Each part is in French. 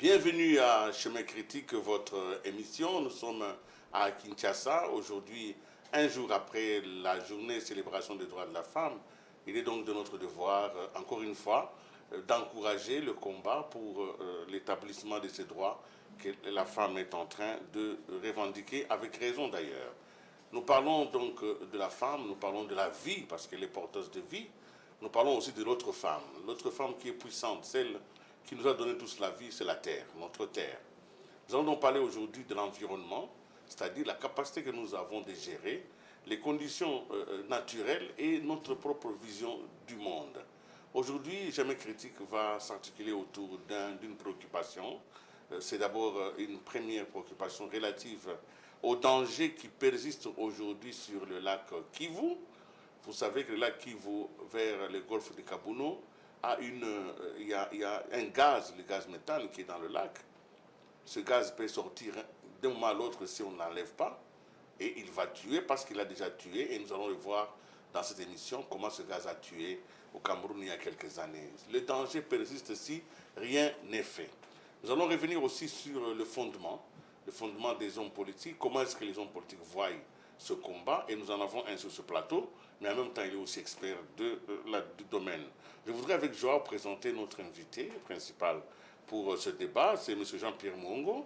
Bienvenue à Chemin Critique, votre émission. Nous sommes à Kinshasa, aujourd'hui, un jour après la journée célébration des droits de la femme. Il est donc de notre devoir, encore une fois, d'encourager le combat pour l'établissement de ces droits que la femme est en train de revendiquer, avec raison d'ailleurs. Nous parlons donc de la femme, nous parlons de la vie, parce qu'elle est porteuse de vie. Nous parlons aussi de l'autre femme qui est puissante, celle qui nous a donné tous la vie, c'est la terre, notre terre. Nous allons donc parler aujourd'hui de l'environnement, c'est-à-dire la capacité que nous avons de gérer les conditions naturelles et notre propre vision du monde. Aujourd'hui, Jamais Critique va s'articuler autour d'une préoccupation. C'est d'abord une première préoccupation relative aux dangers qui persistent aujourd'hui sur le lac Kivu. Vous savez que le lac Kivu, vers le golfe de Kabuno, il y a un gaz, le gaz méthane, qui est dans le lac. Ce gaz peut sortir d'un moment à l'autre si on ne l'enlève pas. Et il va tuer parce qu'il a déjà tué. Et nous allons le voir dans cette émission comment ce gaz a tué au Cameroun il y a quelques années. Le danger persiste si rien n'est fait. Nous allons revenir aussi sur le fondement des hommes politiques. Comment est-ce que les hommes politiques voient ce combat? Et nous en avons un sur ce plateau, mais en même temps, il est aussi expert du domaine. Je voudrais avec joie présenter notre invité principal pour ce débat. C'est M. Jean-Pierre Mwongo,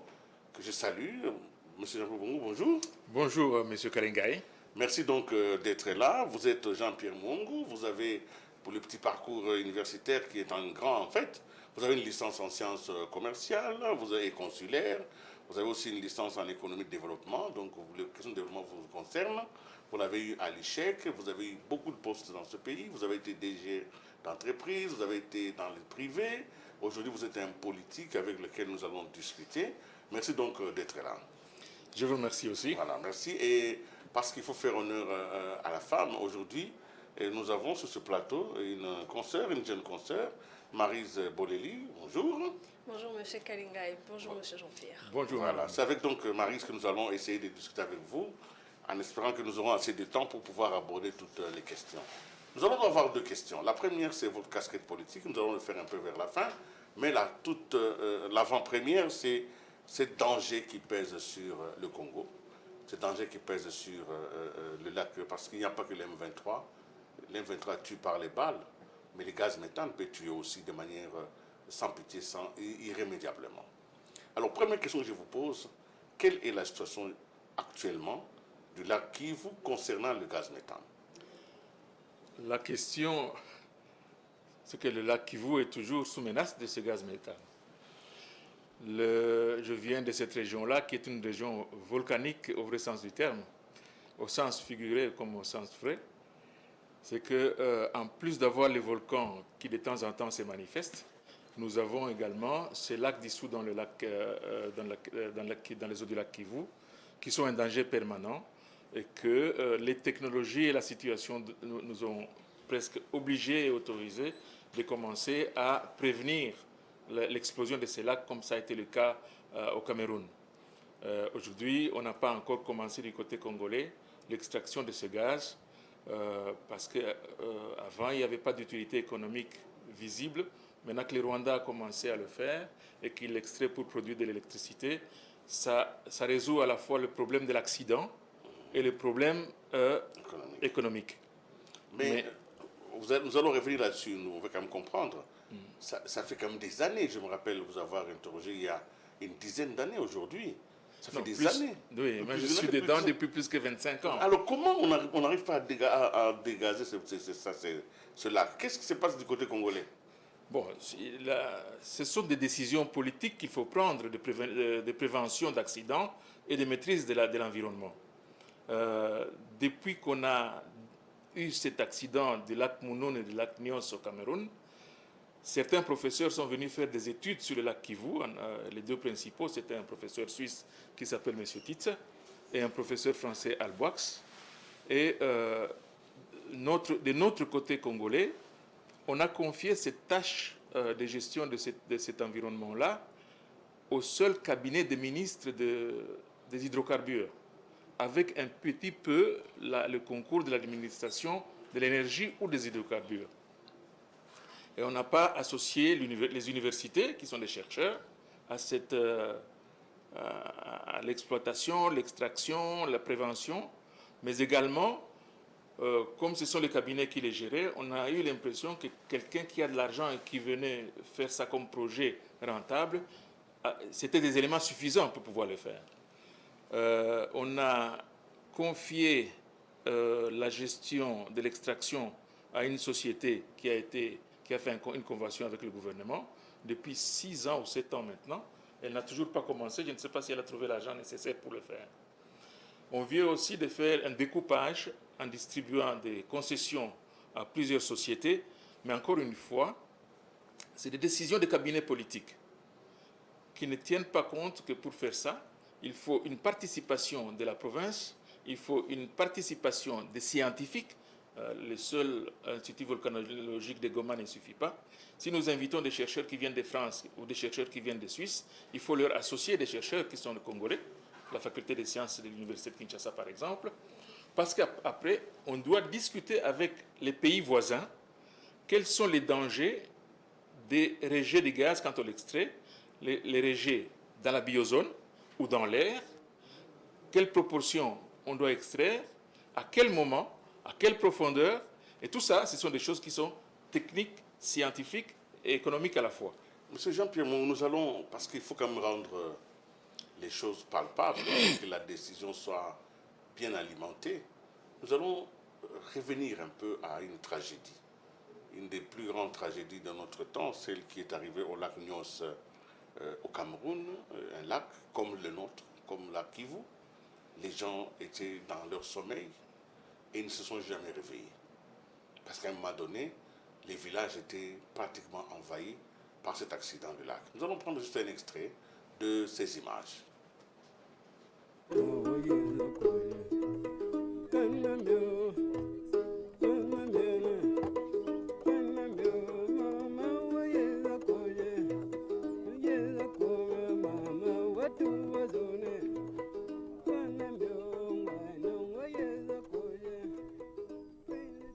que je salue. M. Jean-Pierre Mwongo, bonjour. Bonjour, M. Kalingaï. Merci donc d'être là. Vous êtes Jean-Pierre Mwongo. Vous avez, pour le petit parcours universitaire qui est un grand en fait, vous avez une licence en sciences commerciales, vous avez consulaire, vous avez aussi une licence en économie de développement, donc les questions de développement vous concernent. Vous l'avez eu à l'ICHEC, vous avez eu beaucoup de postes dans ce pays, vous avez été DG d'entreprise, vous avez été dans le privé. Aujourd'hui, vous êtes un politique avec lequel nous allons discuter. Merci donc d'être là. Je vous remercie aussi. Voilà, merci. Et parce qu'il faut faire honneur à la femme, aujourd'hui, nous avons sur ce plateau une consoeur, une jeune consoeur, Maryse Boleli. Bonjour. Bonjour M. Kalingaï, bonjour M. Jean-Pierre. Bonjour. Voilà, c'est avec donc Maryse que nous allons essayer de discuter avec vous, en espérant que nous aurons assez de temps pour pouvoir aborder toutes les questions. Nous allons avoir deux questions. La première, c'est votre casquette politique. Nous allons le faire un peu vers la fin. Mais l'avant-première, c'est ce danger qui pèse sur le Congo, ce danger qui pèse sur le lac, parce qu'il n'y a pas que l'M23. L'M23 tue par les balles, mais le gaz méthane peut tuer aussi de manière sans pitié, irrémédiablement. Alors, première question que je vous pose, quelle est la situation actuellement du lac Kivu concernant le gaz méthane? La question, c'est que le lac Kivu est toujours sous menace de ce gaz méthane. Je viens de cette région-là, qui est une région volcanique au vrai sens du terme, au sens figuré comme au sens vrai. C'est que, en plus d'avoir les volcans qui de temps en temps se manifestent, nous avons également ces lacs dissous dans les eaux du lac Kivu, qui sont un danger permanent, et que les technologies et la situation nous ont presque obligés et autorisés de commencer à prévenir l'explosion de ces lacs, comme ça a été le cas au Cameroun. Aujourd'hui, on n'a pas encore commencé du côté congolais l'extraction de ce gaz, parce qu'avant, il n'y avait pas d'utilité économique visible. Maintenant que le Rwanda a commencé à le faire et qu'il l'extrait pour produire de l'électricité, ça résout à la fois le problème de l'accident et le problème économique. Mais nous allons revenir là-dessus, on va quand même comprendre. Ça fait quand même des années, je me rappelle vous avoir interrogé il y a une dizaine d'années aujourd'hui. Ça fait des années. Oui, mais je suis dedans depuis plus que 25 ans. Alors comment on n'arrive pas à dégazer ce lac? Qu'est-ce qui se passe du côté congolais? Bon, ce sont des décisions politiques qu'il faut prendre de prévention d'accidents et de maîtrise de l'environnement. Depuis qu'on a eu cet accident du lac Mounoun et du lac Nyos au Cameroun, certains professeurs sont venus faire des études sur le lac Kivu. Les deux principaux, c'était un professeur suisse qui s'appelle M. Titze et un professeur français, Alboix. Et de notre côté congolais, on a confié cette tâche de gestion de cet environnement-là au seul cabinet des ministres des hydrocarbures, avec un petit peu le concours de l'administration de l'énergie ou des hydrocarbures. Et on n'a pas associé les universités, qui sont des chercheurs, à l'exploitation, l'extraction, la prévention, mais également, comme ce sont les cabinets qui les géraient, on a eu l'impression que quelqu'un qui a de l'argent et qui venait faire ça comme projet rentable, c'était des éléments suffisants pour pouvoir le faire. On a confié la gestion de l'extraction à une société qui a fait une convention avec le gouvernement depuis 6 ans ou 7 ans maintenant. Elle n'a toujours pas commencé. Je ne sais pas si elle a trouvé l'argent nécessaire pour le faire. On vient aussi de faire un découpage en distribuant des concessions à plusieurs sociétés, mais encore une fois, c'est des décisions de cabinets politiques qui ne tiennent pas compte que pour faire ça, il faut une participation de la province, il faut une participation des scientifiques. Le seul institut volcanologique de Goma ne suffit pas. Si nous invitons des chercheurs qui viennent de France ou des chercheurs qui viennent de Suisse, il faut leur associer des chercheurs qui sont congolais, la faculté des sciences de l'université de Kinshasa par exemple, parce qu'après, on doit discuter avec les pays voisins quels sont les dangers des rejets de gaz quand on l'extrait, les rejets dans la biozone ou dans l'air, quelle proportion on doit extraire, à quel moment, à quelle profondeur, et tout ça, ce sont des choses qui sont techniques, scientifiques et économiques à la fois. Monsieur Jean-Pierre, nous allons, parce qu'il faut quand même rendre les choses palpables, que la décision soit bien alimentée, nous allons revenir un peu à une tragédie. Une des plus grandes tragédies de notre temps, celle qui est arrivée au lac Nyos au Cameroun, un lac comme le nôtre, comme la Kivu. Les gens étaient dans leur sommeil et ils ne se sont jamais réveillés. Parce qu'à un moment donné, les villages étaient pratiquement envahis par cet accident du lac. Nous allons prendre juste un extrait de ces images.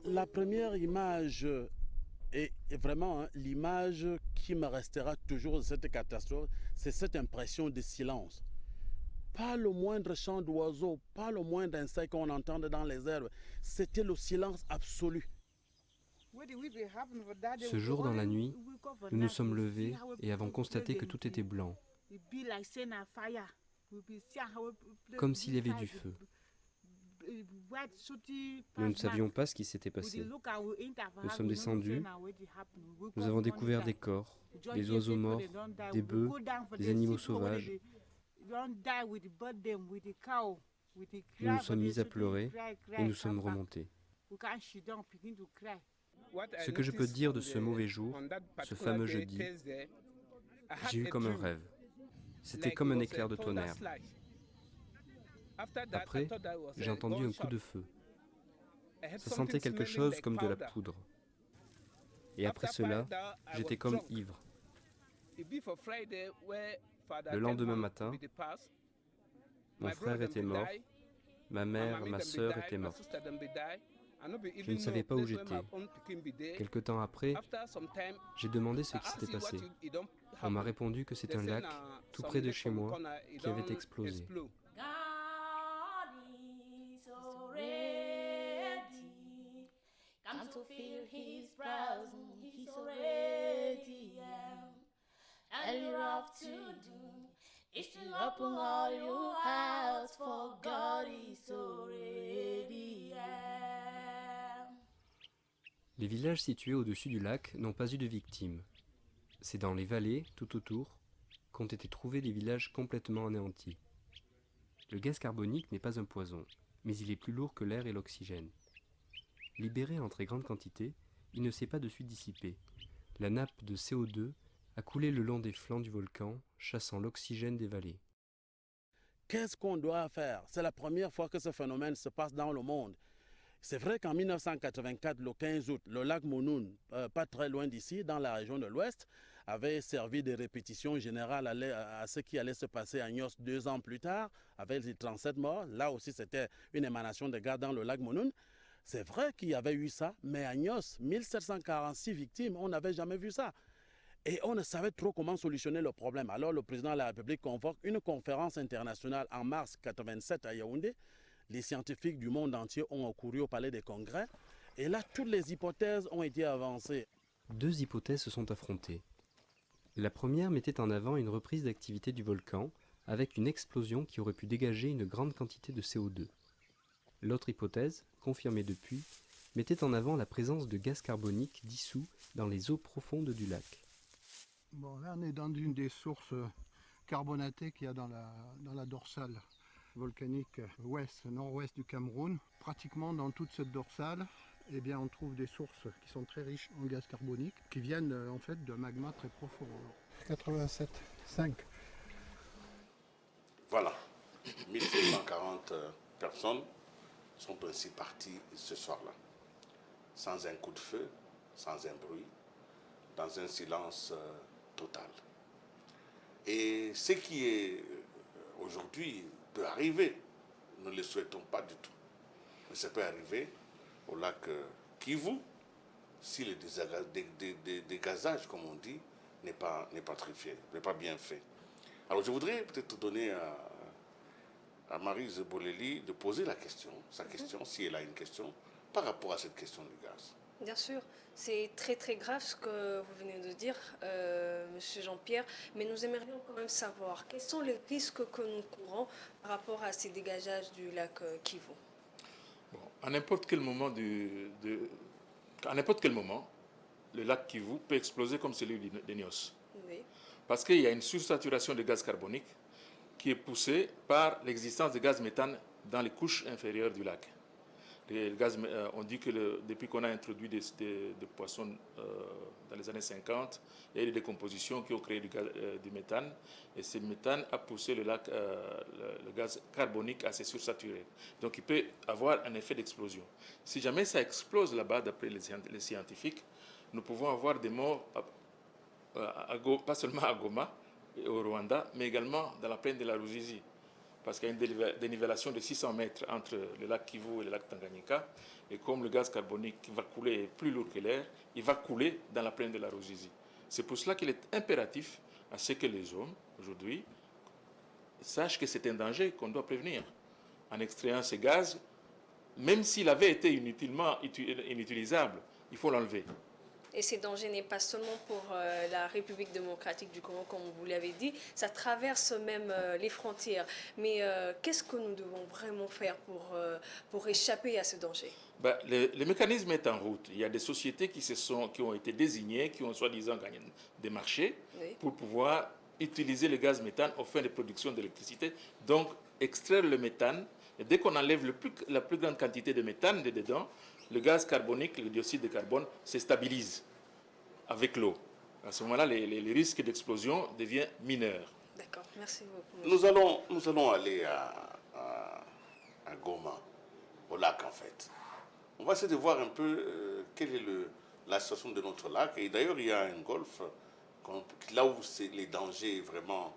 La première image est vraiment l'image qui me restera toujours de cette catastrophe, c'est cette impression de silence. Pas le moindre chant d'oiseau, pas le moindre insecte qu'on entendait dans les herbes. C'était le silence absolu. Ce jour, dans la nuit, nous nous sommes levés et avons constaté que tout était blanc, comme s'il y avait du feu. Nous ne savions pas ce qui s'était passé. Nous sommes descendus, nous avons découvert des corps, des oiseaux morts, des bœufs, des animaux sauvages. Nous nous sommes mis à pleurer et nous sommes remontés. Ce que je peux dire de ce mauvais jour, ce fameux jeudi, j'ai eu comme un rêve. C'était comme un éclair de tonnerre. Après, j'ai entendu un coup de feu. Ça sentait quelque chose comme de la poudre. Et après cela, j'étais comme ivre. Le lendemain matin, mon frère était mort, ma mère, ma sœur étaient mortes. Je ne savais pas où j'étais. Quelque temps après, j'ai demandé ce qui s'était passé. On m'a répondu que c'est un lac tout près de chez moi qui avait explosé. To feel his presence, he's already here. All you have to do is to open all your hearts, for God is already here. Les villages situés au-dessus du lac n'ont pas eu de victimes. C'est dans les vallées, tout autour, qu'ont été trouvés des villages complètement anéantis. Le gaz carbonique n'est pas un poison, mais il est plus lourd que l'air et l'oxygène. Libéré en très grande quantité, il ne s'est pas de suite dissipé. La nappe de CO2 a coulé le long des flancs du volcan, chassant l'oxygène des vallées. Qu'est-ce qu'on doit faire? C'est la première fois que ce phénomène se passe dans le monde. C'est vrai qu'en 1984, le 15 août, le lac Monoun, pas très loin d'ici, dans la région de l'Ouest, avait servi de répétition générale à ce qui allait se passer à Nyos 2 ans plus tard, avec les 37 morts. Là aussi, c'était une émanation de gaz dans le lac Monoun. C'est vrai qu'il y avait eu ça, mais à Nyos, 1746 victimes, on n'avait jamais vu ça. Et on ne savait trop comment solutionner le problème. Alors le président de la République convoque une conférence internationale en mars 87 à Yaoundé. Les scientifiques du monde entier ont accouru au palais des congrès. Et là, toutes les hypothèses ont été avancées. 2 hypothèses se sont affrontées. La première mettait en avant une reprise d'activité du volcan avec une explosion qui aurait pu dégager une grande quantité de CO2. L'autre hypothèse, confirmée depuis, mettait en avant la présence de gaz carbonique dissous dans les eaux profondes du lac. Bon, là, on est dans une des sources carbonatées qu'il y a dans la dorsale volcanique nord-ouest du Cameroun. Pratiquement dans toute cette dorsale, eh bien, on trouve des sources qui sont très riches en gaz carbonique, qui viennent en fait de magma très profond. 87,5. Voilà, 1740 personnes sont ainsi parties ce soir-là, sans un coup de feu, sans un bruit, dans un silence total. Et ce qui est aujourd'hui peut arriver, nous ne le souhaitons pas du tout, mais ça peut arriver au lac Kivu, si le dégazage, comme on dit, n'est pas très fait, n'est pas bien fait. Alors je voudrais peut-être donner à Maryse Boleli de poser sa question, si elle a une question, par rapport à cette question du gaz. Bien sûr, c'est très très grave ce que vous venez de dire, Monsieur Jean-Pierre, mais nous aimerions quand même savoir quels sont les risques que nous courons par rapport à ces dégageages du lac Kivu. Bon, à n'importe quel moment le lac Kivu peut exploser comme celui d'Enios. Oui. Parce qu'il y a une sursaturation de gaz carbonique qui est poussée par l'existence de gaz méthane dans les couches inférieures du lac. On dit que depuis qu'on a introduit des poissons dans les années 50, il y a eu des décompositions qui ont créé du méthane. Et ce méthane a poussé le gaz carbonique à se sursaturer. Donc il peut avoir un effet d'explosion. Si jamais ça explose là-bas, d'après les scientifiques, nous pouvons avoir des morts, pas seulement à Goma et au Rwanda, mais également dans la plaine de la Ruzizi. Parce qu'il y a une dénivellation de 600 mètres entre le lac Kivu et le lac Tanganyika. Et comme le gaz carbonique va couler plus lourd que l'air, il va couler dans la plaine de la Ruzizi. C'est pour cela qu'il est impératif à ce que les hommes, aujourd'hui, sachent que c'est un danger qu'on doit prévenir. En extrayant ce gaz, même s'il avait été inutilisable, il faut l'enlever. Et ces dangers n'est pas seulement pour la République démocratique du Congo, comme vous l'avez dit, ça traverse même les frontières. Mais qu'est-ce que nous devons vraiment faire pour échapper à ce danger? Le mécanisme est en route. Il y a des sociétés qui ont été désignées, qui ont soi-disant gagné des marchés, oui, pour pouvoir utiliser le gaz méthane aux fins de production d'électricité. Donc, extraire le méthane, et dès qu'on enlève la plus grande quantité de méthane de dedans, le gaz carbonique, le dioxyde de carbone, se stabilise avec l'eau. À ce moment-là, les risques d'explosion deviennent mineurs. D'accord, merci beaucoup. Nous allons aller à Goma, au lac en fait. On va essayer de voir un peu quelle est la situation de notre lac. Et d'ailleurs, il y a un golfe, là où les dangers vraiment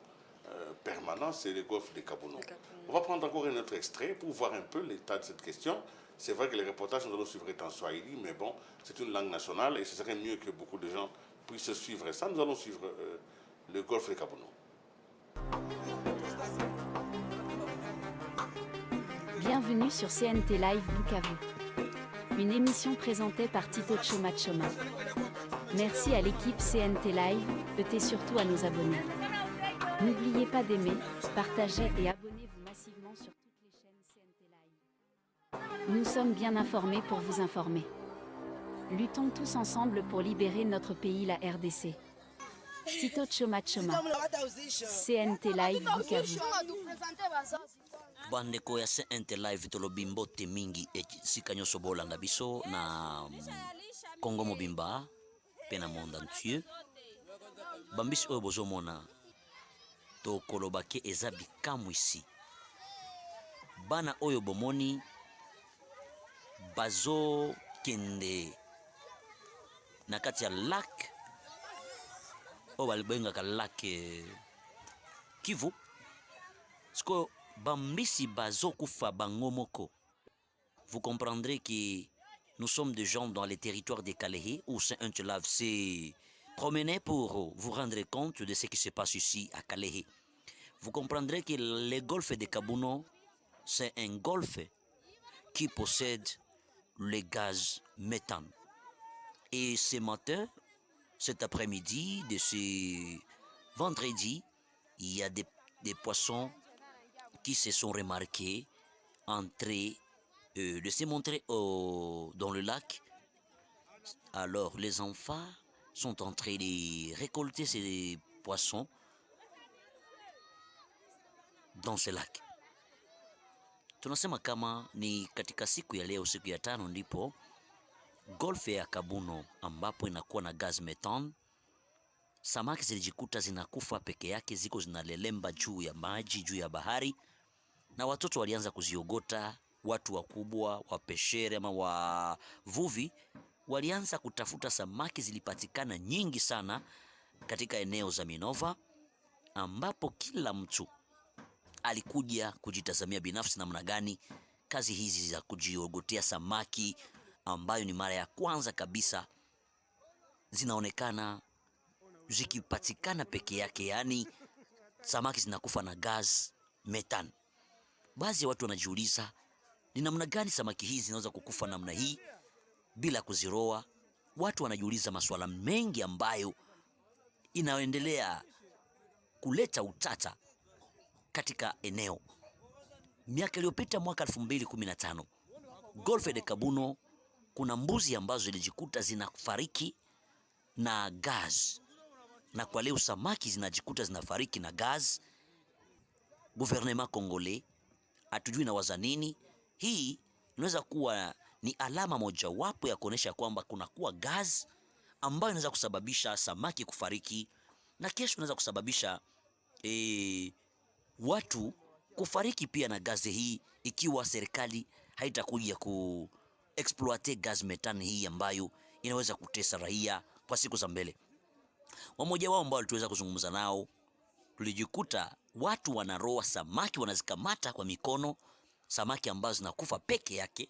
permanents, c'est le golfe de Kabono. On va prendre encore un autre extrait pour voir un peu l'état de cette question. C'est vrai que les reportages, nous allons suivre en Swahili, mais bon, c'est une langue nationale et ce serait mieux que beaucoup de gens puissent suivre ça. Nous allons suivre le golfe de Kabono. Bienvenue sur CNT Live Bukavu, une émission présentée par Tito Choma Choma. Merci à l'équipe CNT Live et surtout à nos abonnés. N'oubliez pas d'aimer, partager et abonnez-vous massivement sur toutes les chaînes CNT Live. Nous sommes bien informés pour vous informer. Luttons tous ensemble pour libérer notre pays, la RDC. Tito Choma Choma, CNT Live Bukavu. Bandeko ya CNT Live tolobi mbote mingi esika nyonso bolanda biso na Congo mobimba pe na monde entier. Bambisi oyo bozomona tokoloba ke eza bikamwisi. Bana oyo bomoni bazo kende na kati ya lac oyo balibengaka lac Kivu. Siko bambisi bazo kufa bango moko. Vous comprendrez que nous sommes des gens dans les territoires des Kalehe où CNT Live c'est promenez pour vous rendre compte de ce qui se passe ici à Kalehe. Vous comprendrez que le golfe de Kabuno, c'est un golfe qui possède le gaz méthane. Et ce matin, cet après-midi, de ce vendredi, il y a des poissons qui se sont remarqués en train de se montrer dans le lac. Alors les enfants sont en train de récolter ces poissons dans ce lac. Tunasema kama ni katika siku ya leo, siku ya tano, ndipo golfe ya Kabuno ambapo inakuwa na gas methane, samaki zilijikuta zinakufa peke yake, ziko zinalelemba juu ya maji, juu ya bahari, na watoto walianza kuziogota. Watu wakubwa, wapeshere ama wavuvi walianza kutafuta samaki. Zilipatikana nyingi sana katika eneo za Minova, ambapo kila mtu alikuja kujitazamia binafsi namna gani kazi hizi za kujiogotea samaki, ambayo ni mara ya kwanza kabisa zinaonekana zikipatikana peke yake, yani samaki zinakufa na gas methane. Baadhi ya watu wanajiuliza ni namna gani samaki hizi zinaweza kukufa namna hii bila kuziroa. Watu wanajiuliza masuala mengi ambayo inaendelea kuleta utata katika eneo. Miaka iliyopita, mwaka 2015, golfe de Kabuno, kuna mbuzi ambazo zilijikuta zinafariki na gas, na kwa leo samaki zinajikuta zinafariki na gas. Gouvernement congolais hatujui na wazanini. Hii inaweza kuwa ni alama mojawapo ya kuonesha kwamba kuna kuwa gas ambayo inaweza kusababisha samaki kufariki, na kesho inaweza kusababisha watu kufariki pia na gazi hii, ikiwa serikali haitakuja kuexploite gas methane hii ambayo inaweza kutesa raia kwa siku za mbele. Wamoja wao ambao tuweza kuzungumza nao, tulijikuta watu wanaroa samaki, wanazikamata kwa mikono, samaki ambazo zinakufa peke yake.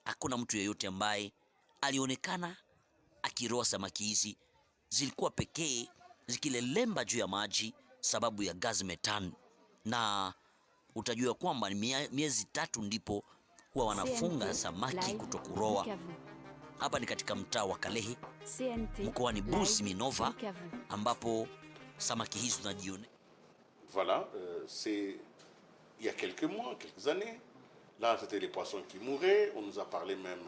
Hakuna mtu yeyote ambaye alionekana akiroa samaki hizi, zilikuwa pekee zikilelemba juu ya maji sababu ya gas methane. Na utajua kwamba ni miezi 3 ndipo huwa wanafunga samaki kutokuroa. Hapa ni katika mtaa wa Kalehe, mkoani Buzi Minova, ambapo samaki hizi tunajione. Voilà, c'est il y a quelques mois, quelques années. Là, c'était les poissons qui mouraient. On nous a parlé même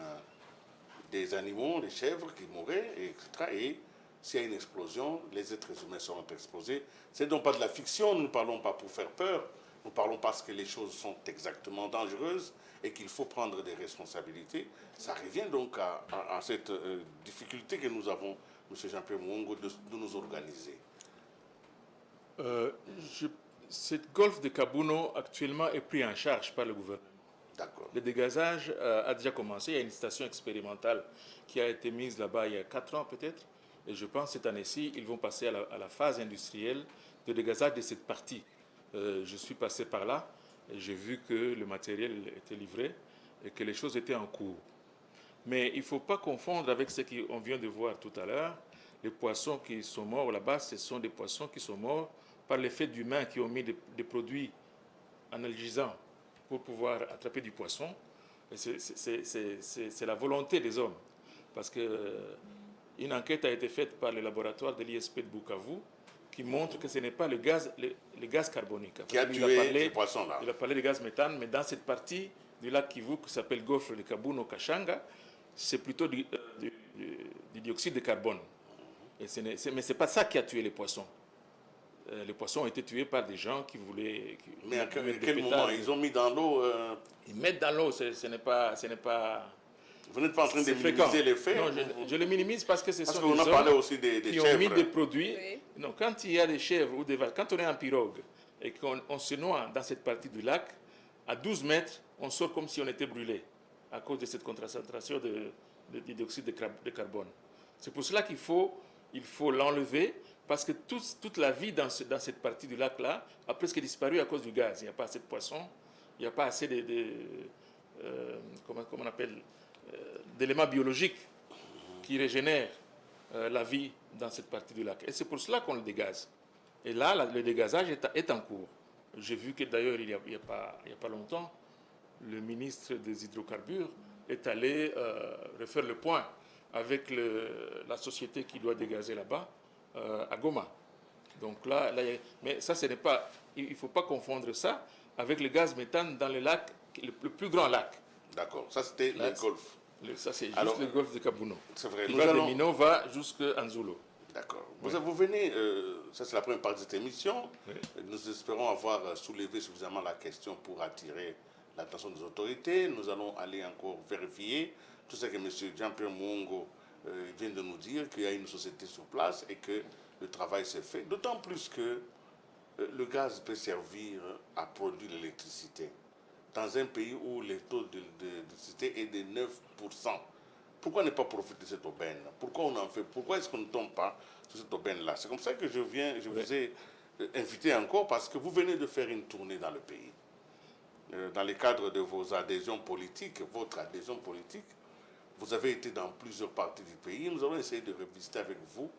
des animaux, les chèvres qui mouraient, etc. Et s'il y a une explosion, les êtres humains seront explosés. C'est donc pas de la fiction, nous ne parlons pas pour faire peur, nous parlons parce que les choses sont exactement dangereuses et qu'il faut prendre des responsabilités. Ça revient donc à cette difficulté que nous avons, M. Jean-Pierre Mwongo, de nous organiser. Cette golfe de Kabuno actuellement est pris en charge par le gouvernement. D'accord. Le dégazage a déjà commencé. Il y a une station expérimentale qui a été mise là-bas il y a 4 ans peut-être. Et je pense que cette année-ci, ils vont passer à la phase industrielle de dégazage de cette partie. Je suis passé par là et j'ai vu que le matériel était livré et que les choses étaient en cours. Mais il ne faut pas confondre avec ce qu'on vient de voir tout à l'heure. Les poissons qui sont morts là-bas, ce sont des poissons qui sont morts par l'effet d'humains qui ont mis des produits analgisants pour pouvoir attraper du poisson. C'est la volonté des hommes. Parce qu'une enquête a été faite par le laboratoire de l'ISP de Bukavu qui montre que ce n'est pas le gaz carbonique. Qui a tué ces poissons-là. Il a parlé de gaz méthane, mais dans cette partie du lac Kivu qui s'appelle Golfe de Kabuno Kashanga, c'est plutôt du dioxyde de carbone. Mais ce n'est pas ça qui a tué les poissons. Les poissons ont été tués par des gens qui voulaient... Mais à quel moment ils ont mis dans l'eau Ils mettent dans l'eau, ce n'est pas... Vous n'êtes pas en train de minimiser les faits? Non, je le minimise parce que ce sont des hommes parlé aussi des qui chèvres. Ont mis des produits. Oui. Non, quand il y a des chèvres ou des vaches, quand on est en pirogue et qu'on se noie dans cette partie du lac, à 12 mètres, on sort comme si on était brûlé à cause de cette concentration de dioxyde de carbone. C'est pour cela qu'il faut l'enlever parce que toute la vie dans cette partie du lac-là a presque disparu à cause du gaz. Il n'y a pas assez de poissons, il n'y a pas assez comment on appelle d'éléments biologiques qui régénèrent la vie dans cette partie du lac. Et c'est pour cela qu'on le dégaze. Et là, le dégazage est en cours. J'ai vu que d'ailleurs, il n'y a pas longtemps, le ministre des hydrocarbures est allé refaire le point avec la société qui doit dégazer là-bas, à Goma. Donc là, mais ça, ce n'est pas, il ne faut pas confondre ça avec le gaz méthane dans le lac, le plus grand lac. D'accord, ça c'était le golfe. Ça, c'est juste le golfe de Kabuno. C'est vrai. Qui va de Mino, va jusqu'à Anzulo. D'accord. Vous venez, ça c'est la première partie de cette émission. Oui. Nous espérons avoir soulevé suffisamment la question pour attirer l'attention des autorités. Nous allons aller encore vérifier tout ce que M. Jean-Pierre Mwongo vient de nous dire, qu'il y a une société sur place et que le travail s'est fait. D'autant plus que le gaz peut servir à produire l'électricité. Dans un pays où le taux d'électricité est de 9%. Pourquoi ne pas profiter de cette aubaine? Pourquoi est-ce qu'on ne tombe pas sur cette aubaine-là? C'est comme ça que je vous ai invité encore, parce que vous venez de faire une tournée dans le pays. Dans le cadre de vos adhésions politiques, votre adhésion politique, vous avez été dans plusieurs parties du pays. Nous allons essayer de revisiter avec vous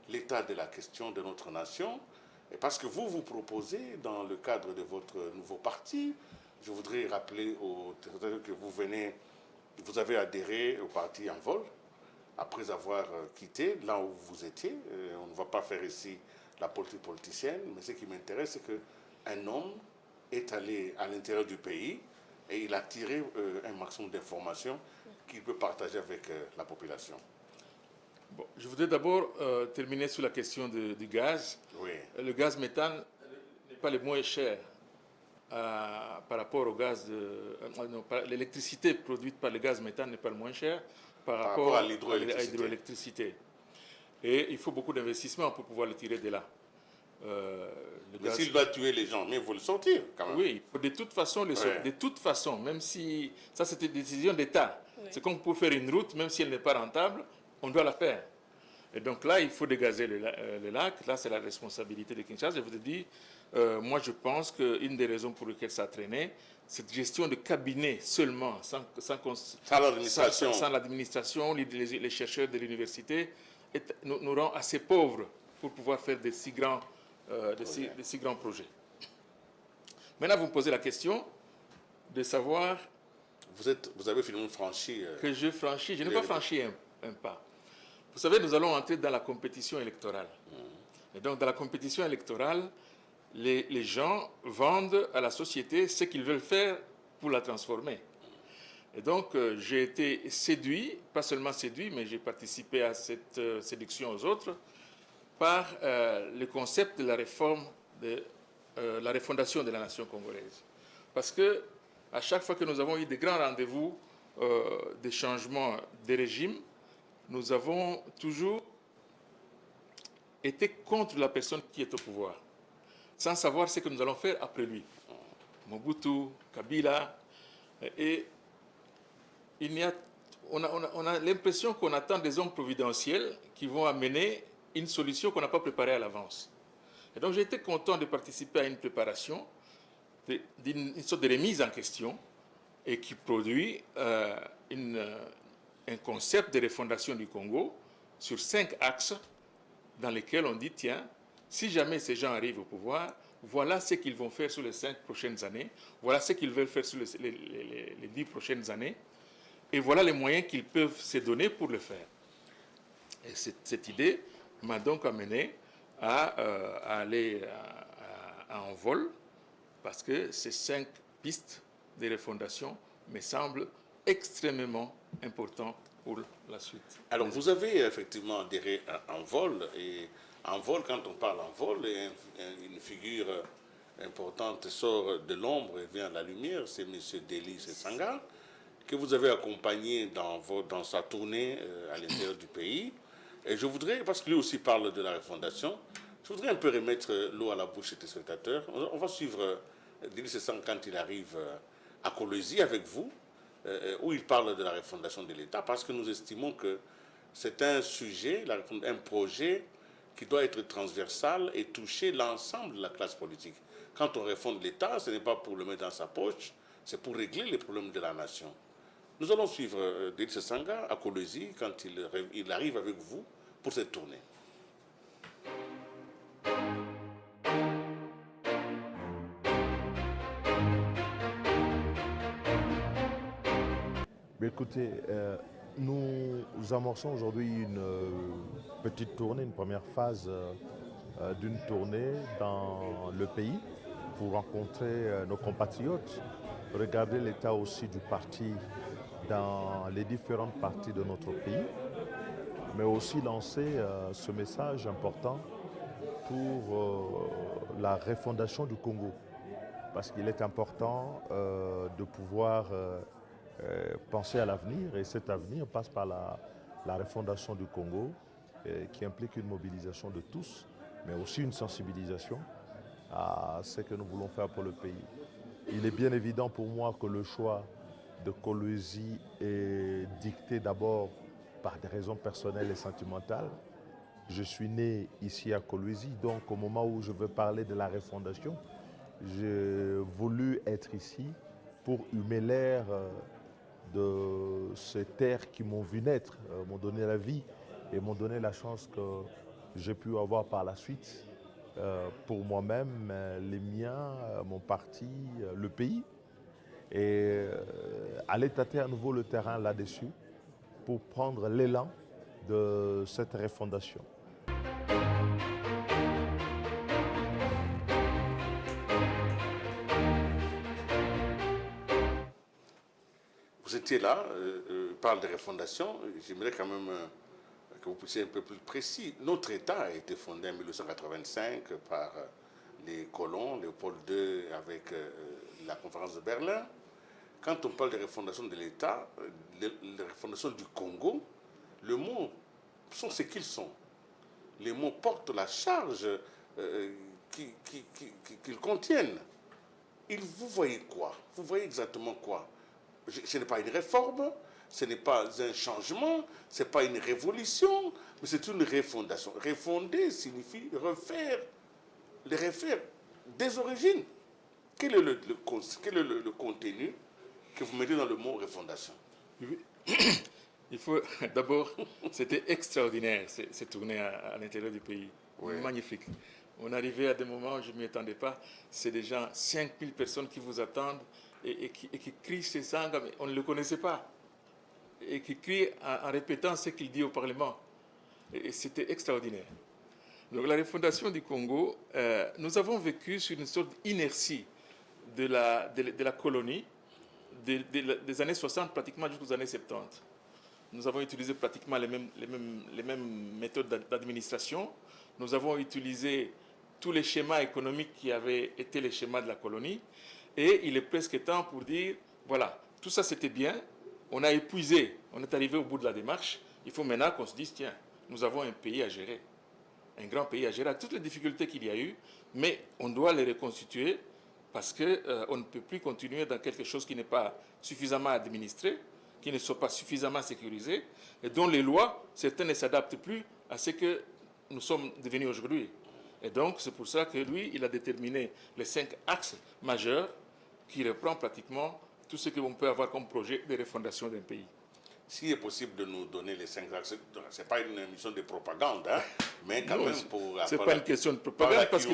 l'état de la question de notre nation. Et parce que vous proposez, dans le cadre de votre nouveau parti, je voudrais rappeler aux téléspectateurs que vous avez adhéré au parti En Vol, après avoir quitté là où vous étiez. On ne va pas faire ici la politique politicienne, mais ce qui m'intéresse, c'est qu'un homme est allé à l'intérieur du pays et il a tiré un maximum d'informations qu'il peut partager avec la population. Bon, je voudrais d'abord terminer sur la question du gaz. Oui. Le gaz méthane n'est pas le moins cher par rapport au gaz l'électricité produite par le gaz méthane n'est pas le moins cher par rapport à l'hydroélectricité. Et il faut beaucoup d'investissements pour pouvoir le tirer de là. Mais s'il doit tuer les gens, mais il faut le sortir quand même. Oui, il faut de toute façon le sortir. De toute façon, même si ça c'est une décision d'État. Oui. C'est comme pour faire une route, même si elle n'est pas rentable, on doit la faire. Et donc là, il faut dégazer le lac. Là, c'est la responsabilité de Kinshasa. Je vous ai dit, moi, je pense qu'une des raisons pour lesquelles ça a traîné, cette gestion de cabinet seulement, sans l'administration, les chercheurs de l'université, nous rend assez pauvres pour pouvoir faire de si grands projets. Maintenant, vous me posez la question de savoir... Vous avez finalement franchi... que je franchis. Je n'ai pas franchi un pas. Vous savez, nous allons entrer dans la compétition électorale. Et donc, dans la compétition électorale, les gens vendent à la société ce qu'ils veulent faire pour la transformer. Et donc, j'ai été séduit, pas seulement séduit, mais j'ai participé à cette séduction aux autres, par le concept de la réforme, de la refondation de la nation congolaise. Parce que à chaque fois que nous avons eu des grands rendez-vous de changement de régime, nous avons toujours été contre la personne qui est au pouvoir, sans savoir ce que nous allons faire après lui. Mobutu, Kabila, et on a l'impression qu'on attend des hommes providentiels qui vont amener une solution qu'on n'a pas préparée à l'avance. Et donc j'ai été content de participer à une préparation, d'une sorte de remise en question, et qui produit un concept de refondation du Congo sur 5 axes dans lesquels on dit, tiens, si jamais ces gens arrivent au pouvoir, voilà ce qu'ils vont faire sur les 5 prochaines années, voilà ce qu'ils veulent faire sur les 10 prochaines années, et voilà les moyens qu'ils peuvent se donner pour le faire. Et cette idée m'a donc amené à aller en vol, parce que ces 5 pistes de refondation me semblent extrêmement important pour la suite. Alors, vous avez effectivement adhéré en vol, et en vol, quand on parle en vol, une figure importante sort de l'ombre et vient à la lumière, c'est M. Delis Sanga, que vous avez accompagné dans sa tournée à l'intérieur du pays. Et je voudrais, parce que lui aussi parle de la refondation, je voudrais un peu remettre l'eau à la bouche de tes spectateurs. On va suivre Delis Sanga quand il arrive à Kolwezi avec vous, où il parle de la refondation de l'État, parce que nous estimons que c'est un sujet, un projet qui doit être transversal et toucher l'ensemble de la classe politique. Quand on refonde l'État, ce n'est pas pour le mettre dans sa poche, c'est pour régler les problèmes de la nation. Nous allons suivre Delis Sanga à Kolwezi quand il arrive avec vous pour cette tournée. Écoutez, nous amorçons aujourd'hui une petite tournée, une première phase d'une tournée dans le pays pour rencontrer nos compatriotes, regarder l'état aussi du parti dans les différentes parties de notre pays, mais aussi lancer ce message important pour la refondation du Congo. Parce qu'il est important de pouvoir penser à l'avenir, et cet avenir passe par la refondation du Congo, qui implique une mobilisation de tous, mais aussi une sensibilisation à ce que nous voulons faire pour le pays. Il est bien évident pour moi que le choix de Kolwezi est dicté d'abord par des raisons personnelles et sentimentales. Je suis né ici à Kolwezi, donc au moment où je veux parler de la refondation, j'ai voulu être ici pour humer l'air de ces terres qui m'ont vu naître, m'ont donné la vie et m'ont donné la chance que j'ai pu avoir par la suite pour moi-même, les miens, mon parti, le pays. Et aller tâter à nouveau le terrain là-dessus pour prendre l'élan de cette refondation. Vous étiez là, parle de refondation. J'aimerais quand même que vous puissiez un peu plus précis. Notre État a été fondé en 1885 par les colons, Léopold II avec la conférence de Berlin. Quand on parle de refondation de l'État, la refondation du Congo, les mots sont ce qu'ils sont. Les mots portent la charge qu'ils contiennent. Vous voyez quoi? Vous voyez exactement quoi? Ce n'est pas une réforme, ce n'est pas un changement, ce n'est pas une révolution, mais c'est une refondation. Refonder signifie refaire, les refaire des origines. Quel est le contenu que vous mettez dans le mot refondation? Il faut d'abord, c'était extraordinaire cette tournée à l'intérieur du pays. Oui. Magnifique. On arrivait à des moments où je ne m'y attendais pas. C'est des gens, 5000 personnes qui vous attendent et qui crient ces sangs, mais on ne le connaissait pas. Et qui crient en répétant ce qu'il dit au Parlement. Et c'était extraordinaire. Donc la refondation du Congo, nous avons vécu sur une sorte d'inertie de la colonie, des années 60 pratiquement jusqu'aux années 70. Nous avons utilisé pratiquement les mêmes méthodes d'administration. Nous avons utilisé tous les schémas économiques qui avaient été les schémas de la colonie. Et il est presque temps pour dire, voilà, tout ça c'était bien, on a épuisé, on est arrivé au bout de la démarche. Il faut maintenant qu'on se dise, tiens, nous avons un pays à gérer, un grand pays à gérer, avec toutes les difficultés qu'il y a eu, mais on doit les reconstituer parce qu'on ne peut plus continuer dans quelque chose qui n'est pas suffisamment administré, qui ne soit pas suffisamment sécurisé, et dont les lois, certaines ne s'adaptent plus à ce que nous sommes devenus aujourd'hui. Et donc, c'est pour ça que lui, il a déterminé les 5 axes majeurs qui reprend pratiquement tout ce qu'on peut avoir comme projet de refondation d'un pays. S'il est possible de nous donner les 5 axes, ce n'est pas une émission de propagande, hein, mais quand même pour... Ce n'est pas une question de propagande, parce que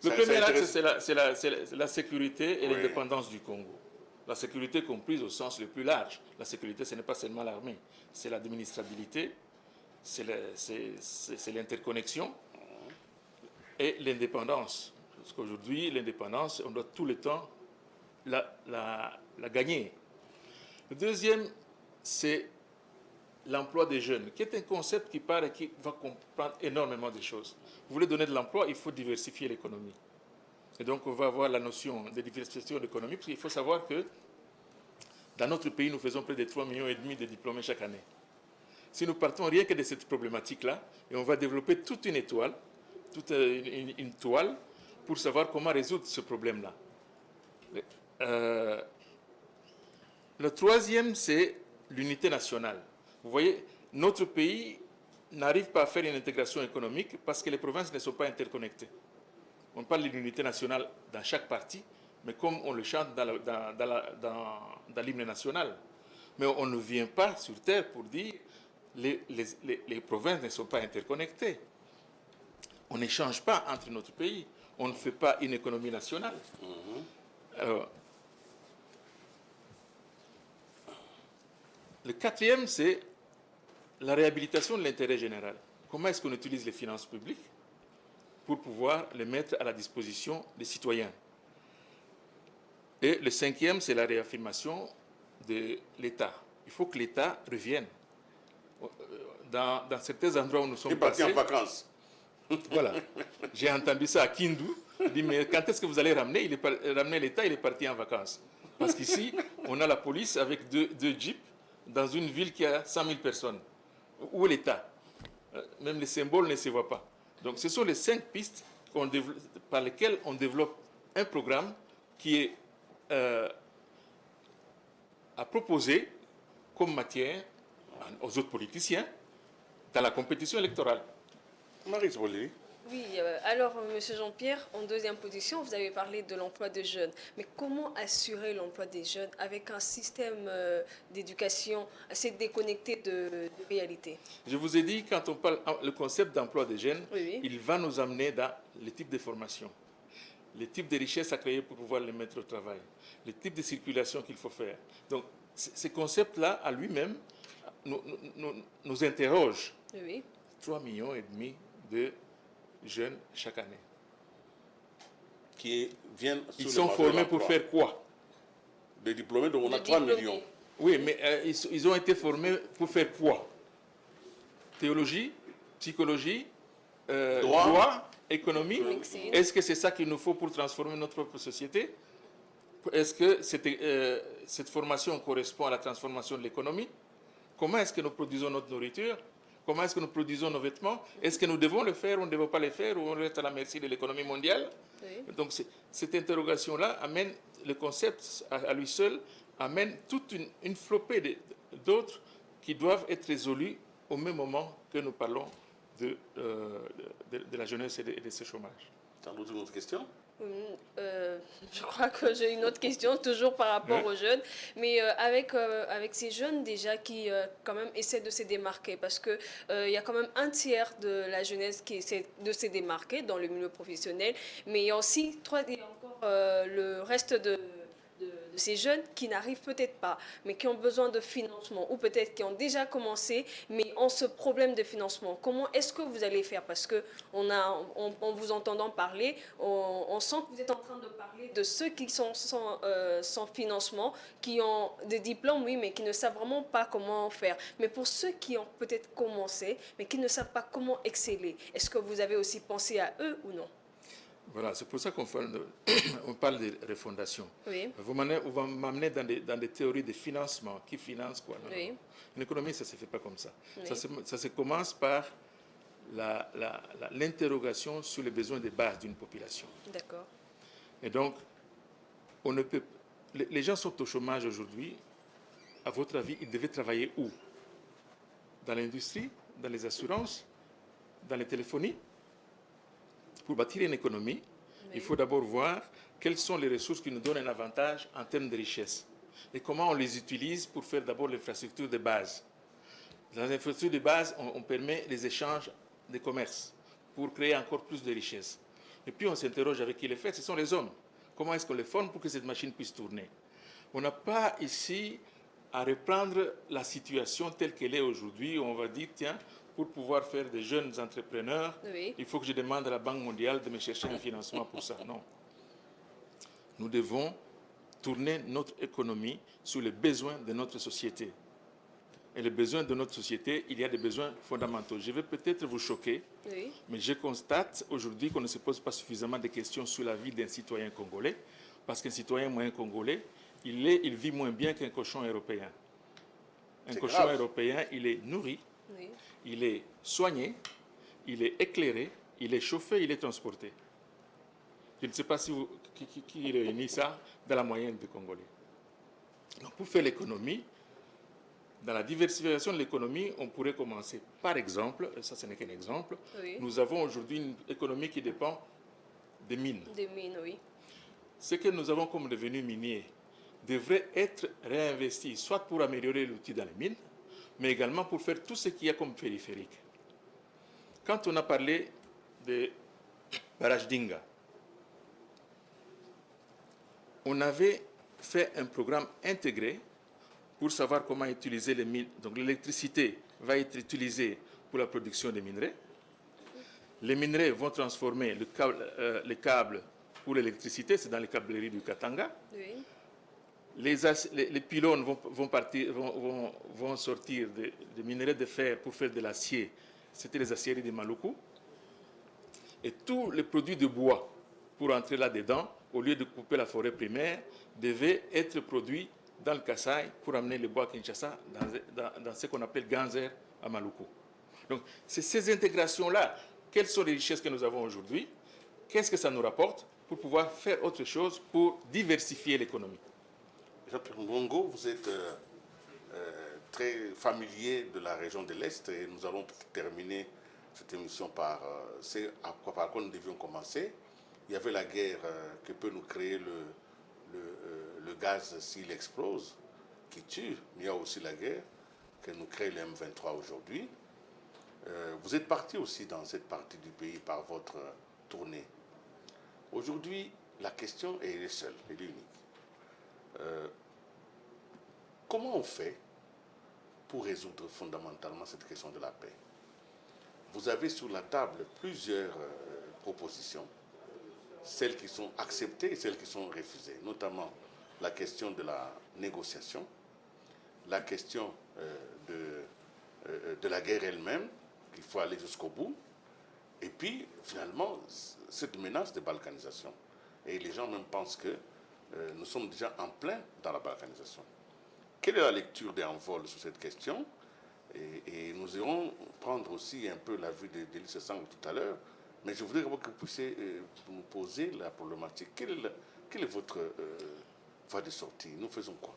le premier axe, c'est la sécurité et l'indépendance du Congo. La sécurité comprise au sens le plus large. La sécurité, ce n'est pas seulement l'armée, c'est l'administrabilité, c'est l'interconnexion et l'indépendance. Parce qu'aujourd'hui, l'indépendance, on doit tout le temps la gagner. Le deuxième, c'est l'emploi des jeunes, qui est un concept qui part et qui va comprendre énormément de choses. Vous voulez donner de l'emploi, il faut diversifier l'économie. Et donc, on va avoir la notion de diversification de l'économie, parce qu'il faut savoir que dans notre pays, nous faisons près de 3,5 millions de diplômés chaque année. Si nous partons rien que de cette problématique-là, et on va développer toute une étoile, toute une toile, pour savoir comment résoudre ce problème-là. Le troisième, c'est l'unité nationale. Vous voyez, notre pays n'arrive pas à faire une intégration économique parce que les provinces ne sont pas interconnectées. On parle de l'unité nationale dans chaque partie, mais comme on le chante dans l'hymne national. Mais on ne vient pas sur terre pour dire les provinces ne sont pas interconnectées. On n'échange pas entre notre pays. On ne fait pas une économie nationale. Alors, Le quatrième, c'est la réhabilitation de l'intérêt général. Comment est-ce qu'on utilise les finances publiques pour pouvoir les mettre à la disposition des citoyens? Et le cinquième, c'est la réaffirmation de l'État. Il faut que l'État revienne. Dans certains endroits où nous sommes passés... Il est parti en vacances. Voilà. J'ai entendu ça à Kindu. Je dis, mais quand est-ce que vous allez ramener l'État? Il est parti en vacances. Parce qu'ici, on a la police avec deux jeeps dans une ville qui a 100 000 personnes. Où est l'État? Même les symboles ne se voient pas. Donc ce sont les 5 pistes par lesquelles on développe un programme qui est à proposer comme matière aux autres politiciens dans la compétition électorale. Marie Bolli. Oui, alors, M. Jean-Pierre, en deuxième position, vous avez parlé de l'emploi des jeunes. Mais comment assurer l'emploi des jeunes avec un système d'éducation assez déconnecté de réalité? Je vous ai dit, quand on parle le concept d'emploi des jeunes, Oui. il va nous amener dans les types de formation, les types de richesses à créer pour pouvoir les mettre au travail, les types de circulation qu'il faut faire. Donc, ces concepts-là, à lui-même, nous interrogent. Oui. 3,5 millions de jeunes chaque année. Qui viennent sur Ils sont formés pour faire quoi? Des diplômés, donc on a 3 millions. Oui, mais ils ont été formés pour faire quoi? Théologie, psychologie, droit, économie. Est-ce que c'est ça qu'il nous faut pour transformer notre propre société? Est-ce que cette formation correspond à la transformation de l'économie? Comment est-ce que nous produisons notre nourriture? Comment est-ce que nous produisons nos vêtements? Est-ce que nous devons le faire ou on ne devons pas le faire, ou on reste à la merci de l'économie mondiale? Oui. Donc cette interrogation-là amène, le concept à lui seul amène toute une flopée d'autres qui doivent être résolus au même moment que nous parlons de la jeunesse et de ce chômage. T'as d'autres autre question? Je crois que j'ai une autre question, toujours par rapport aux jeunes, mais avec ces jeunes déjà qui quand même essaient de se démarquer, parce qu'il y a quand même un tiers de la jeunesse qui essaie de se démarquer dans le milieu professionnel, mais il y a aussi encore le reste de ces jeunes qui n'arrivent peut-être pas, mais qui ont besoin de financement, ou peut-être qui ont déjà commencé, mais ont ce problème de financement. Comment est-ce que vous allez faire? Parce que en vous entendant parler, on sent que vous êtes en train de parler de ceux qui sont sans financement, qui ont des diplômes, oui, mais qui ne savent vraiment pas comment faire. Mais pour ceux qui ont peut-être commencé, mais qui ne savent pas comment exceller, est-ce que vous avez aussi pensé à eux ou non? Voilà, c'est pour ça qu'on parle de refondation. Oui. Vous m'amenez dans des théories de financement. Qui finance quoi? Non, oui. Non. Une économie, ça ne se fait pas comme ça. Oui. Ça se commence par l'interrogation sur les besoins de base d'une population. D'accord. Et donc, on ne peut, les gens sont au chômage aujourd'hui. À votre avis, ils devaient travailler où? Dans l'industrie, dans les assurances, dans les téléphonies? Pour bâtir une économie, il faut d'abord voir quelles sont les ressources qui nous donnent un avantage en termes de richesse et comment on les utilise pour faire d'abord l'infrastructure de base. Dans l'infrastructure de base, on permet les échanges de commerce pour créer encore plus de richesse. Et puis on s'interroge avec qui les fait, ce sont les hommes. Comment est-ce qu'on les forme pour que cette machine puisse tourner? On n'a pas ici à reprendre la situation telle qu'elle est aujourd'hui, où on va dire, tiens, pour pouvoir faire des jeunes entrepreneurs, oui, il faut que je demande à la Banque mondiale de me chercher un financement pour ça. Non. Nous devons tourner notre économie sur les besoins de notre société. Et les besoins de notre société, il y a des besoins fondamentaux. Je vais peut-être vous choquer, oui, mais je constate aujourd'hui qu'on ne se pose pas suffisamment de questions sur la vie d'un citoyen congolais, parce qu'un citoyen moyen congolais, il vit moins bien qu'un cochon européen. Un cochon européen, il est nourri, oui, il est soigné, il est éclairé, il est chauffé, il est transporté. Je ne sais pas si qui réunit ça dans la moyenne des Congolais. Donc pour faire l'économie, dans la diversification de l'économie, on pourrait commencer par exemple, et ça ce n'est qu'un exemple, oui, nous avons aujourd'hui une économie qui dépend des mines. Des mines, oui. Ce que nous avons comme devenus miniers devrait être réinvesti, soit pour améliorer l'outil dans les mines, mais également pour faire tout ce qu'il y a comme périphérique. Quand on a parlé de barrage d'Inga, on avait fait un programme intégré pour savoir comment utiliser les mines. Donc l'électricité va être utilisée pour la production des minerais. Les minerais vont transformer les câbles pour l'électricité, c'est dans les câbleries du Katanga. Oui. Les pylônes vont sortir des minerais de fer pour faire de l'acier. C'était les aciéries de Maluku. Et tous les produits de bois, pour entrer là-dedans, au lieu de couper la forêt primaire, devaient être produits dans le Kasaï pour amener le bois à Kinshasa dans ce qu'on appelle Ganzer à Maluku. Donc, c'est ces intégrations-là. Quelles sont les richesses que nous avons aujourd'hui? Qu'est-ce que ça nous rapporte pour pouvoir faire autre chose pour diversifier l'économie? Jean-Pierre Ngongo, vous êtes très familier de la région de l'Est et nous allons terminer cette émission par par quoi nous devions commencer. Il y avait la guerre que peut nous créer le gaz s'il explose, qui tue. Il y a aussi la guerre que nous crée le M23 aujourd'hui. Vous êtes parti aussi dans cette partie du pays par votre tournée. Aujourd'hui, la question est seule, elle est unique. Comment on fait pour résoudre fondamentalement cette question de la paix? Vous avez sur la table plusieurs propositions, celles qui sont acceptées et celles qui sont refusées, notamment la question de la négociation, la question de la guerre elle-même, qu'il faut aller jusqu'au bout, et puis finalement cette menace de balkanisation. Et les gens même pensent que nous sommes déjà en plein dans la balkanisation. Quelle est la lecture des envols sur cette question? Et nous irons prendre aussi un peu la vue d'Élise Sang tout à l'heure, mais je voudrais que vous puissiez nous poser la problématique. Quelle est votre voie de sortie? Nous faisons quoi?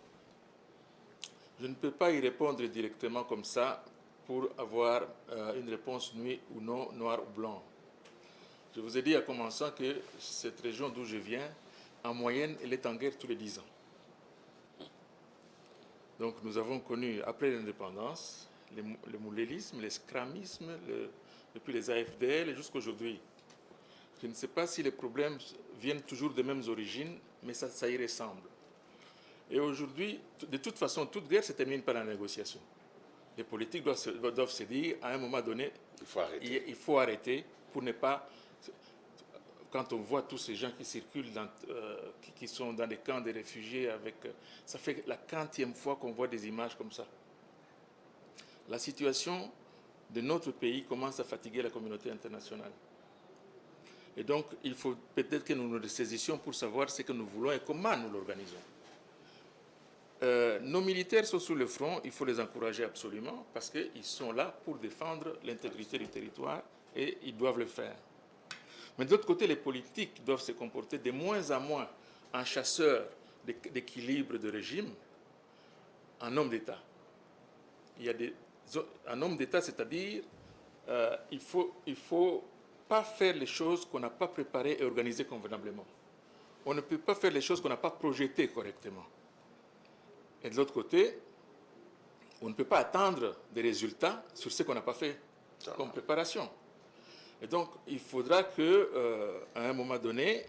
Je ne peux pas y répondre directement comme ça pour avoir une réponse oui ou non, noir ou blanc. Je vous ai dit en commençant que cette région d'où je viens, en moyenne, elle est en guerre tous les 10 ans. Donc nous avons connu, après l'indépendance, le moulélisme, l'escramisme, depuis les AFDL jusqu'à aujourd'hui. Je ne sais pas si les problèmes viennent toujours des mêmes origines, mais ça y ressemble. Et aujourd'hui, de toute façon, toute guerre se termine par la négociation. Les politiques doivent se dire, à un moment donné, il faut arrêter pour ne pas... Quand on voit tous ces gens qui circulent, qui sont dans des camps de réfugiés, ça fait la 40e fois qu'on voit des images comme ça. La situation de notre pays commence à fatiguer la communauté internationale. Et donc, il faut peut-être que nous nous saisissions pour savoir ce que nous voulons et comment nous l'organisons. Nos militaires sont sur le front, il faut les encourager absolument parce qu'ils sont là pour défendre l'intégrité du territoire et ils doivent le faire. Mais de l'autre côté, les politiques doivent se comporter de moins en moins en chasseurs d'équilibre de régime, en homme d'État. Il y a un homme d'État, c'est-à-dire il faut pas faire les choses qu'on n'a pas préparées et organisées convenablement. On ne peut pas faire les choses qu'on n'a pas projetées correctement. Et de l'autre côté, on ne peut pas attendre des résultats sur ce qu'on n'a pas fait comme préparation. Et donc, il faudra qu'à un moment donné,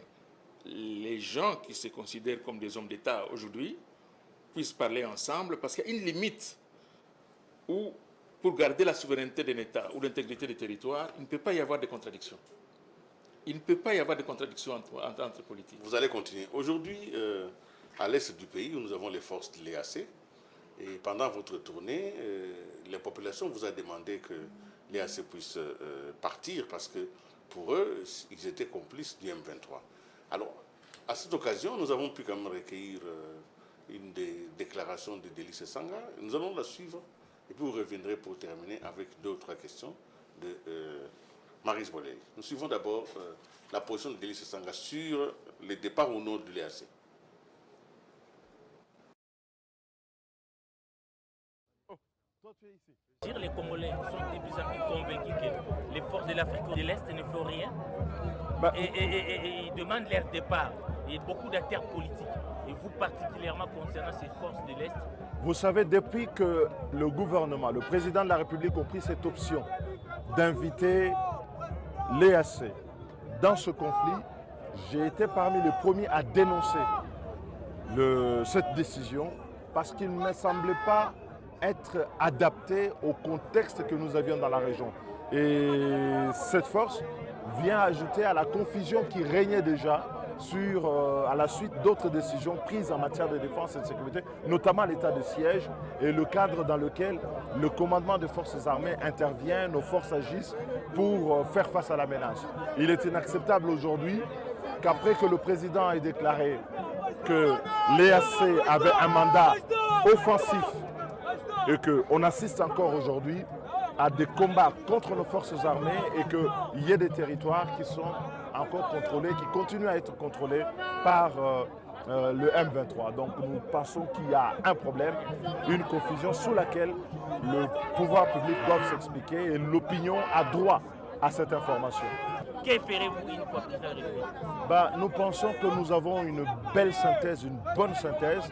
les gens qui se considèrent comme des hommes d'État aujourd'hui puissent parler ensemble, parce qu'il y a une limite où, pour garder la souveraineté d'un État ou l'intégrité des territoires, il ne peut pas y avoir de contradictions. Il ne peut pas y avoir de contradictions entre politiques. Vous allez continuer. Aujourd'hui, à l'est du pays, où nous avons les forces de l'EAC, et pendant votre tournée, la population vous a demandé que l'EAC puisse partir parce que pour eux, ils étaient complices du M23. Alors, à cette occasion, nous avons pu quand même recueillir une des déclarations de Délice Sanga. Nous allons la suivre et puis vous reviendrez pour terminer avec d'autres questions de Maryse Boley. Nous suivons d'abord la position de Délice Sanga sur le départ ou non de l'EAC. Les Congolais sont de plus en plus convaincus que les forces de l'Afrique de l'Est ne font rien et ils demandent leur départ. Il y a beaucoup d'acteurs politiques, et vous particulièrement concernant ces forces de l'Est. Vous savez, depuis que le gouvernement, le président de la République ont pris cette option d'inviter l'EAC dans ce conflit, j'ai été parmi les premiers à dénoncer cette décision parce qu'il ne me semblait pas être adapté au contexte que nous avions dans la région. Et cette force vient ajouter à la confusion qui régnait déjà à la suite d'autres décisions prises en matière de défense et de sécurité, notamment l'état de siège et le cadre dans lequel le commandement des forces armées intervient, nos forces agissent pour faire face à la menace. Il est inacceptable aujourd'hui qu'après que le président ait déclaré que l'EAC avait un mandat offensif et qu'on assiste encore aujourd'hui à des combats contre nos forces armées et qu'il y ait des territoires qui sont encore contrôlés, qui continuent à être contrôlés par le M23. Donc nous pensons qu'il y a un problème, une confusion sous laquelle le pouvoir public doit s'expliquer et l'opinion a droit à cette information. Que ferez-vous une fois président de la République? Nous pensons que nous avons une belle synthèse, une bonne synthèse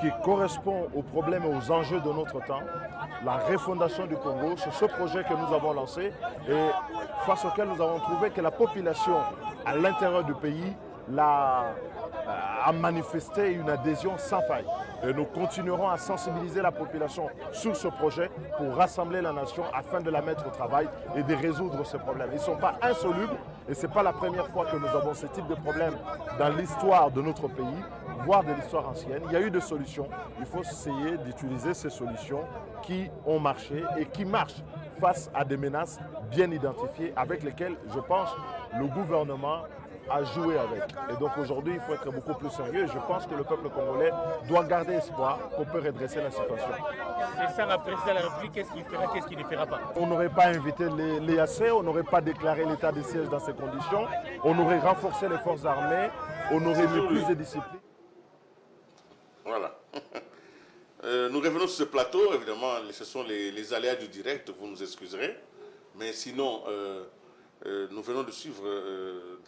qui correspond aux problèmes et aux enjeux de notre temps. La refondation du Congo, c'est ce projet que nous avons lancé et face auquel nous avons trouvé que la population à l'intérieur du pays a manifesté une adhésion sans faille. Et nous continuerons à sensibiliser la population sur ce projet pour rassembler la nation afin de la mettre au travail et de résoudre ces problèmes. Ils ne sont pas insolubles et ce n'est pas la première fois que nous avons ce type de problème dans l'histoire de notre pays, voire de l'histoire ancienne. Il y a eu des solutions. Il faut essayer d'utiliser ces solutions qui ont marché et qui marchent face à des menaces bien identifiées avec lesquelles, je pense, le gouvernement à jouer avec. Et donc aujourd'hui, il faut être beaucoup plus sérieux. Je pense que le peuple congolais doit garder espoir qu'on peut redresser la situation. C'est ça, la présidence de la République, qu'est-ce qu'il fera, qu'est-ce qu'il ne fera pas? On n'aurait pas invité l'EAC, on n'aurait pas déclaré l'état de siège dans ces conditions, on aurait renforcé les forces armées, on aurait mis plus de discipline. Voilà. Nous revenons sur ce plateau, évidemment, ce sont les aléas du direct, vous nous excuserez. Mais sinon, nous venons de suivre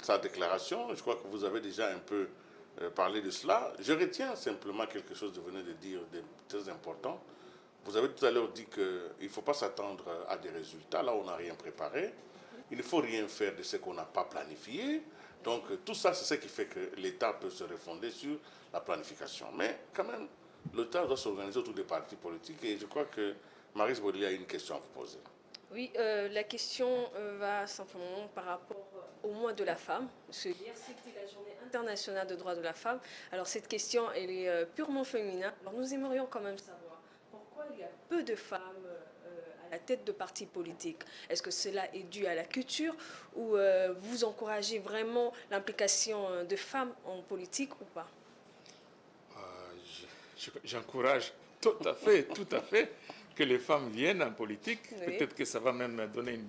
sa déclaration. Je crois que vous avez déjà un peu parlé de cela. Je retiens simplement quelque chose que vous venez de dire de très important. Vous avez tout à l'heure dit qu'il ne faut pas s'attendre à des résultats. Là, on n'a rien préparé. Il ne faut rien faire de ce qu'on n'a pas planifié. Donc, tout ça, c'est ce qui fait que l'État peut se refonder sur la planification. Mais quand même, l'État doit s'organiser autour des partis politiques. Et je crois que Maryse Baudouin a une question à vous poser. Oui, la question va simplement par rapport au mois de la femme. Parce que hier, c'était la journée internationale de droits de la femme. Alors cette question, elle est purement féminine. Alors nous aimerions quand même savoir pourquoi il y a peu de femmes à la tête de partis politiques. Est-ce que cela est dû à la culture ou vous encouragez vraiment l'implication de femmes en politique ou pas? J'encourage tout à fait que les femmes viennent en politique. Oui. Peut-être que ça va même donner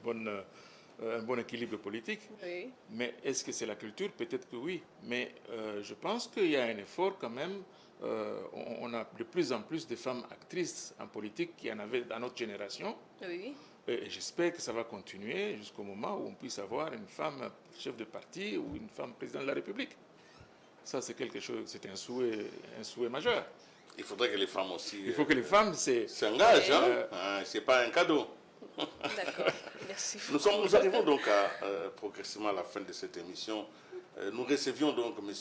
un bon équilibre politique. Oui. Mais est-ce que c'est la culture? Peut-être que oui. Mais je pense qu'il y a un effort quand même. On a de plus en plus de femmes actrices en politique qu'il y en avait dans notre génération. Oui. Et j'espère que ça va continuer jusqu'au moment où on puisse avoir une femme chef de parti ou une femme président de la République. Ça, c'est quelque chose, c'est un souhait majeur. Il faudrait que les femmes aussi Il faut que les femmes s'engagent. Ce n'est pas un cadeau. D'accord, merci. Nous arrivons donc progressivement à la fin de cette émission. Nous recevions donc M.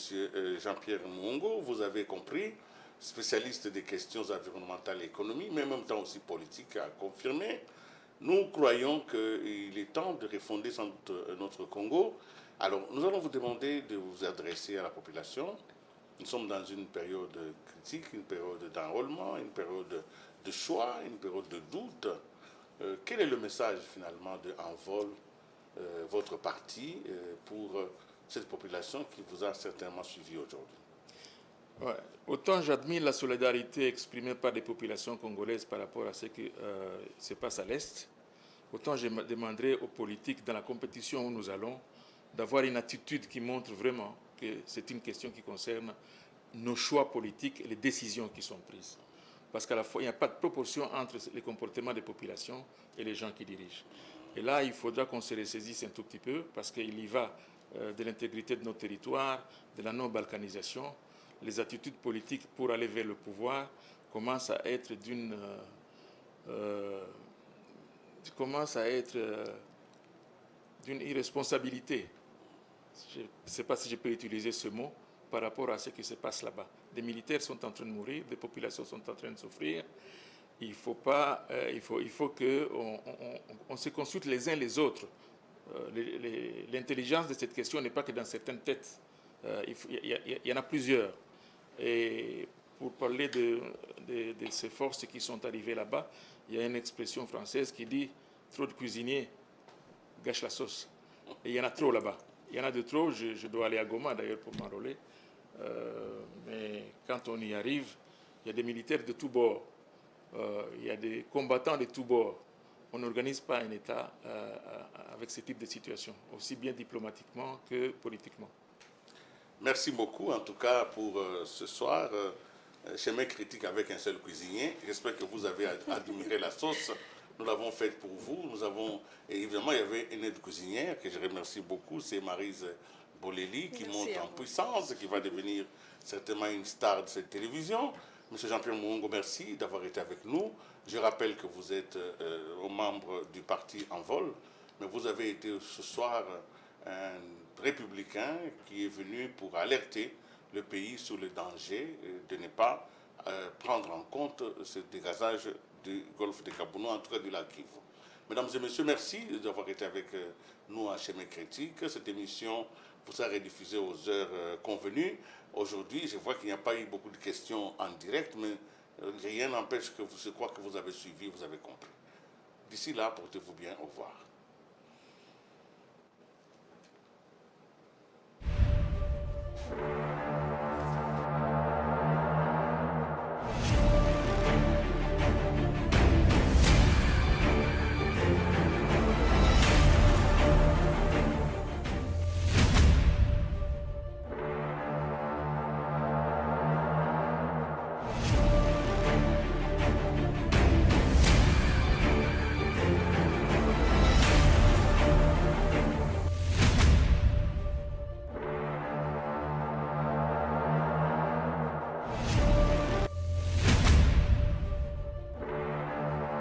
Jean-Pierre Muongo, vous avez compris, spécialiste des questions environnementales et économiques, mais en même temps aussi politique, à confirmer. Nous croyons qu'il est temps de refonder notre Congo. Alors, nous allons vous demander de vous adresser à la population. Nous sommes dans une période critique, une période d'enrôlement, une période de choix, une période de doute. Quel est le message finalement de Envol, votre parti, pour cette population qui vous a certainement suivi aujourd'hui? Ouais. Autant j'admire la solidarité exprimée par les populations congolaises par rapport à ce qui se passe à l'Est, autant je demanderai aux politiques dans la compétition où nous allons d'avoir une attitude qui montre vraiment que c'est une question qui concerne nos choix politiques et les décisions qui sont prises. Parce qu'à la fois, il n'y a pas de proportion entre les comportements des populations et les gens qui dirigent. Et là, il faudra qu'on se ressaisisse un tout petit peu parce qu'il y va de l'intégrité de nos territoires, de la non-balkanisation. Les attitudes politiques pour aller vers le pouvoir commencent à être d'une irresponsabilité. Je ne sais pas si je peux utiliser ce mot, par rapport à ce qui se passe là-bas. Des militaires sont en train de mourir, des populations sont en train de souffrir. Il faut qu'on se consulte les uns les autres. L'intelligence de cette question n'est pas que dans certaines têtes. Il y en a plusieurs. Et pour parler de ces forces qui sont arrivées là-bas, il y a une expression française qui dit « trop de cuisiniers gâchent la sauce ». Et il y en a trop là-bas. Il y en a de trop. Je dois aller à Goma d'ailleurs pour m'enrôler. Mais quand on y arrive, il y a des militaires de tous bords. Il y a des combattants de tous bords. On n'organise pas un État avec ce type de situation, aussi bien diplomatiquement que politiquement. Merci beaucoup, en tout cas, pour ce soir. Chemin critique avec un seul cuisinier. J'espère que vous avez admiré la sauce. Nous l'avons faite pour vous. Et évidemment, il y avait une aide cuisinière que je remercie beaucoup. C'est Maryse Boleli qui monte en puissance, qui va devenir certainement une star de cette télévision. Monsieur Jean-Pierre Moungo, merci d'avoir été avec nous. Je rappelle que vous êtes membre du parti En Vol, mais vous avez été ce soir un républicain qui est venu pour alerter le pays sur le danger de ne pas prendre en compte ce dégazage du golfe de Kabounou, en tout cas du lac Kivu. Mesdames et messieurs, merci d'avoir été avec nous à Chemin Critique. Cette émission vous sera rediffusée aux heures convenues. Aujourd'hui, je vois qu'il n'y a pas eu beaucoup de questions en direct, mais rien n'empêche que je crois que vous avez suivi, vous avez compris. D'ici là, portez-vous bien. Au revoir.